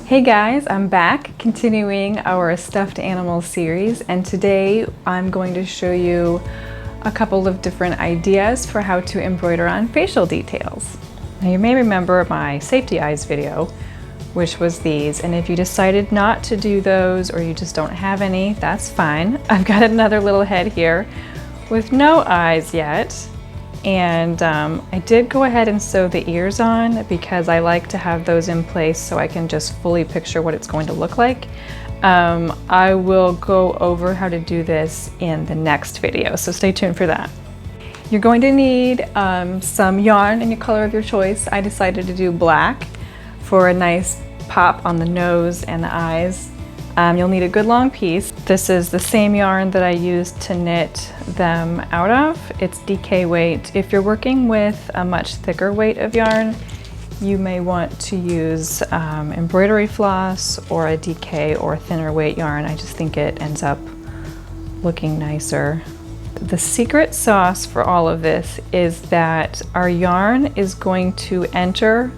Hey guys, I'm back continuing our stuffed animal series, and today I'm going to show you a couple of different ideas for how to embroider on facial details. Now you may remember my safety eyes video, which was these, and if you decided not to do those or you just don't have any, that's fine. I've got another little head here with no eyes yet. And I did go ahead and sew the ears on because I like to have those in place so I can just fully picture what it's going to look like. I will go over how to do this in the next video, so stay tuned for that. You're going to need some yarn in your color of your choice. I decided to do black for a nice pop on the nose and the eyes. You'll need a good long piece. This is the same yarn that I used to knit them out of. It's DK weight. If you're working with a much thicker weight of yarn, you may want to use embroidery floss or a DK or thinner weight yarn. I just think it ends up looking nicer. The secret sauce for all of this is that our yarn is going to enter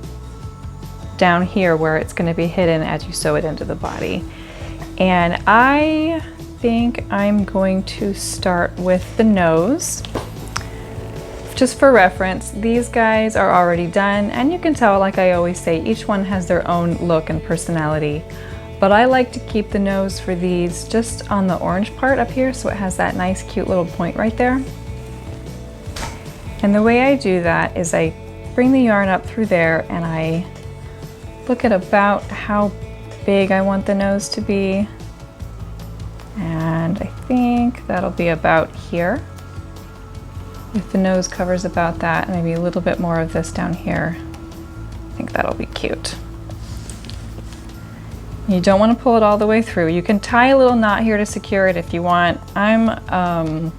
down here where it's going to be hidden as you sew it into the body. And I think I'm going to start with the nose. Just for reference, these guys are already done, and you can tell, like I always say, each one has their own look and personality. But I like to keep the nose for these just on the orange part up here, so it has that nice cute little point right there. And the way I do that is I bring the yarn up through there and I look at about how big I want the nose to be, and I think that'll be about here. If the nose covers about that, maybe a little bit more of this down here, I think that'll be cute. You don't want to pull it all the way through. You can tie a little knot here to secure it if you want. I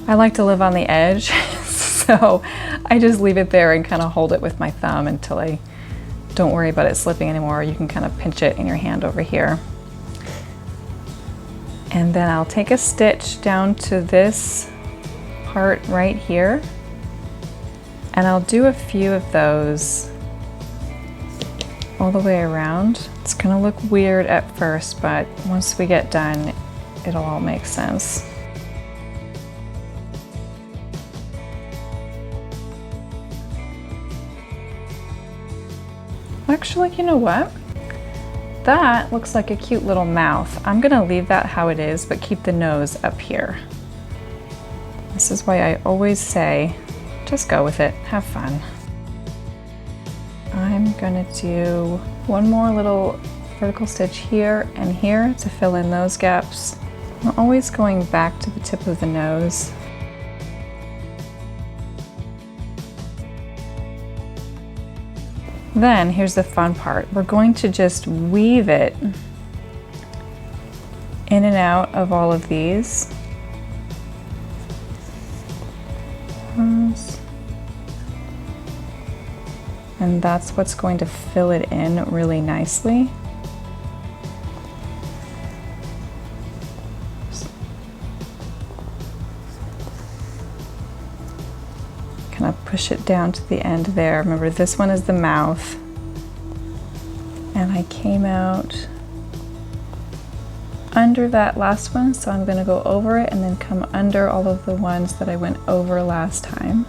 like to live on the edge, so I just leave it there and kind of hold it with my thumb until I don't worry about it slipping anymore. You can kind of pinch it in your hand over here. And then I'll take a stitch down to this part right here, and I'll do a few of those all the way around. It's gonna look weird at first, but once we get done, it'll all make sense. Actually, you know what? That looks like a cute little mouth. I'm gonna leave that how it is, but keep the nose up here. This is why I always say, just go with it, have fun. I'm gonna do one more little vertical stitch here and here to fill in those gaps. I'm always going back to the tip of the nose. Then here's the fun part. We're going to just weave it in and out of all of these. And that's what's going to fill it in really nicely. Kind of push it down to the end there. Remember, this one is the mouth. And I came out under that last one, so I'm going to go over it and then come under all of the ones that I went over last time.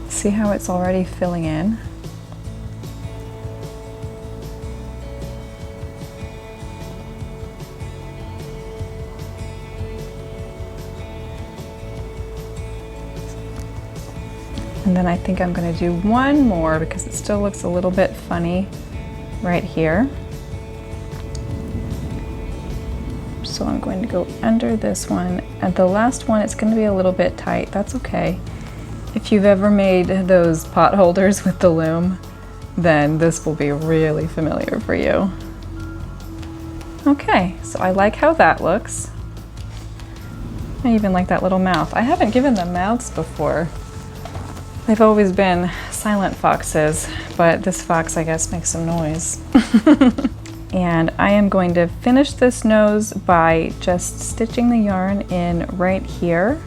See how it's already filling in? And then I think I'm going to do one more because it still looks a little bit funny right here. So I'm going to go under this one. At the last one, it's going to be a little bit tight. That's okay. If you've ever made those pot holders with the loom, then this will be really familiar for you. Okay, so I like how that looks. I even like that little mouth. I haven't given them mouths before. They've always been silent foxes, but this fox, I guess, makes some noise. And I am going to finish this nose by just stitching the yarn in right here,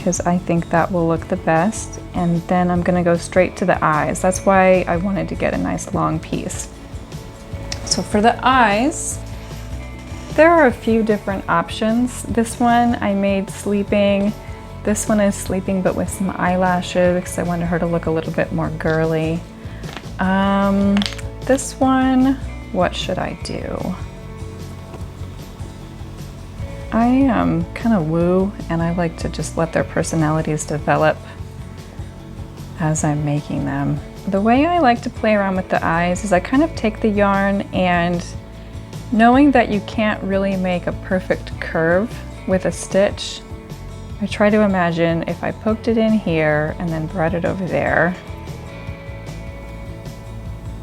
because I think that will look the best. and then I'm gonna go straight to the eyes. That's why I wanted to get a nice long piece. So for the eyes, there are a few different options. This one I made sleeping. This one is sleeping but with some eyelashes because I wanted her to look a little bit more girly. This one, what should I do? I am kind of woo, and I like to just let their personalities develop as I'm making them. The way I like to play around with the eyes is I kind of take the yarn, and knowing that you can't really make a perfect curve with a stitch, I try to imagine if I poked it in here and then brought it over there,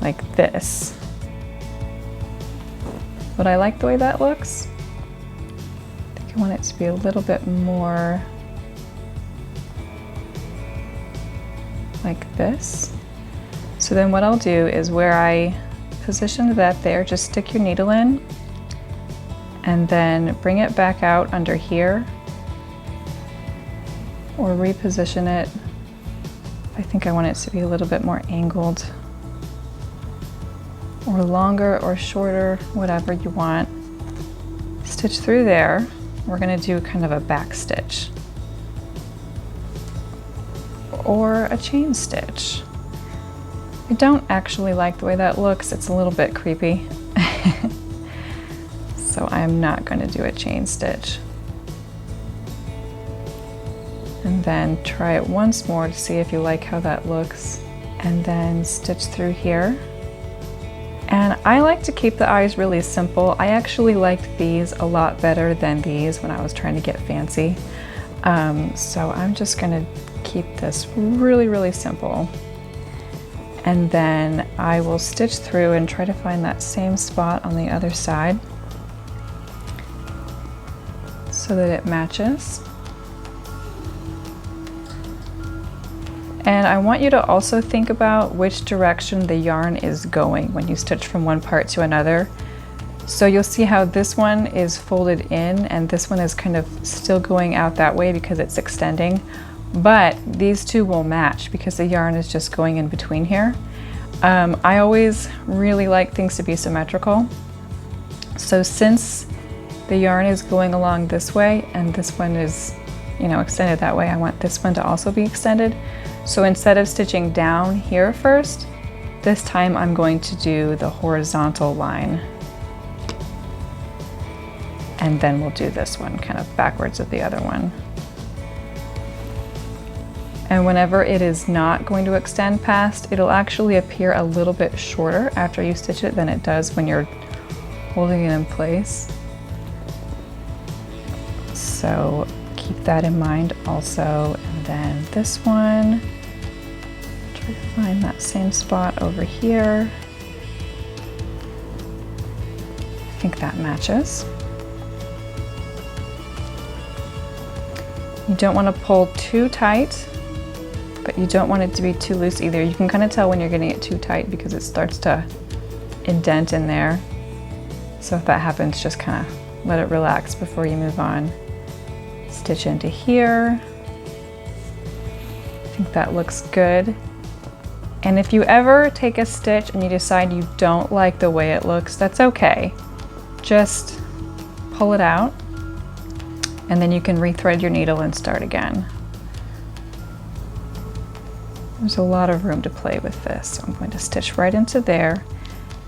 like this. But I like the way that looks. I think I want it to be a little bit more like this. So then what I'll do is where I positioned that there, just stick your needle in and then bring it back out under here, or reposition it. I think I want it to be a little bit more angled, or longer or shorter, whatever you want. Stitch through there. We're gonna do kind of a back stitch or a chain stitch. I don't actually like the way that looks. It's a little bit creepy. So I'm not going to do a chain stitch. And then try it once more to see if you like how that looks. And then stitch through here. And I like to keep the eyes really simple. I actually liked these a lot better than these when I was trying to get fancy. So I'm just going to keep this really, really simple. And then I will stitch through and try to find that same spot on the other side so that it matches. And I want you to also think about which direction the yarn is going when you stitch from one part to another. So you'll see how this one is folded in and this one is kind of still going out that way because it's extending. But these two will match because the yarn is just going in between here. I always really like things to be symmetrical. So since the yarn is going along this way and this one is, extended that way, I want this one to also be extended. So instead of stitching down here first, this time I'm going to do the horizontal line. And then we'll do this one kind of backwards of the other one. And whenever it is not going to extend past, it'll actually appear a little bit shorter after you stitch it than it does when you're holding it in place. So keep that in mind also. And then this one, try to find that same spot over here. I think that matches. You don't want to pull too tight, but you don't want it to be too loose either. You can kind of tell when you're getting it too tight because it starts to indent in there. So if that happens, just kind of let it relax before you move on. Stitch into here. I think that looks good. And if you ever take a stitch and you decide you don't like the way it looks, that's okay. Just pull it out and then you can rethread your needle and start again. There's a lot of room to play with this. So I'm going to stitch right into there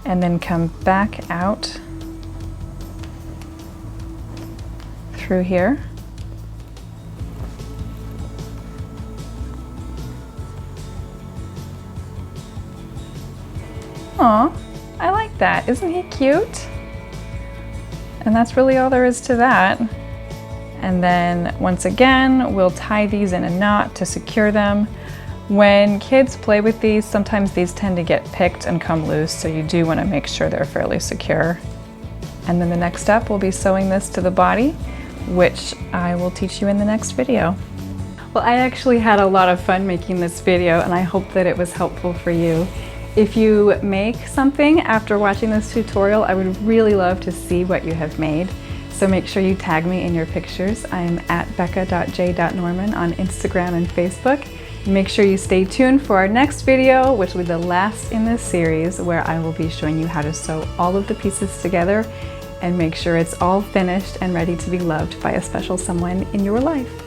and then come back out through here. Aw, I like that. Isn't he cute? And that's really all there is to that. And then once again, we'll tie these in a knot to secure them. When kids play with these, sometimes these tend to get picked and come loose, so you do want to make sure they're fairly secure. And then the next step will be sewing this to the body, which I will teach you in the next video. Well, I actually had a lot of fun making this video, and I hope that it was helpful for you. If you make something after watching this tutorial, I would really love to see what you have made. So make sure you tag me in your pictures. I'm at Becca.J Norman on Instagram and Facebook. Make sure you stay tuned for our next video, which will be the last in this series, where I will be showing you how to sew all of the pieces together and make sure it's all finished and ready to be loved by a special someone in your life.